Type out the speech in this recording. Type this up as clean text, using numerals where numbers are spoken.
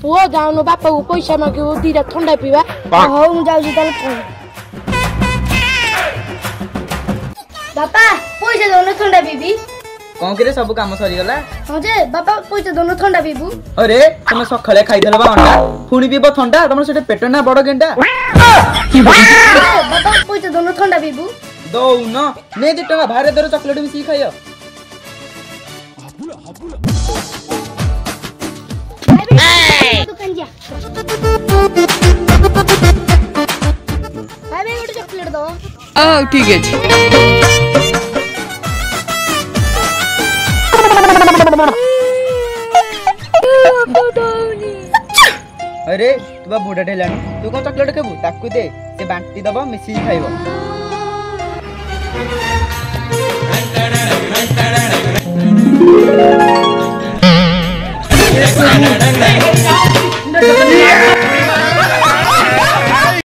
पुओ जाऊन बापा को पैसा मागिबो दीटा ठंडा पीवा हो मु जाउछी ताले बापा पैसा दोनो ठंडा पीबी कौन करे सब काम सरी गला हां जे बापा पैसा दोनो ठंडा पीबू अरे तुम सखले खाइ देला बा अंडा पुणी पीबो ठंडा तुम सेटे पेट ना बड़ गेंडा बापा पैसा दोनो ठंडा पीबू दो न ने 2 टका भारे दर चॉकलेट मिसी खाइयो दुकान जा भाई मैं गोटे चॉकलेट दो ठीक है अरे तू बा बुढ़ा ढेलानी तू कौन चॉकलेट खेबू ताकू दे से बांटी दबो मिसी खाइबो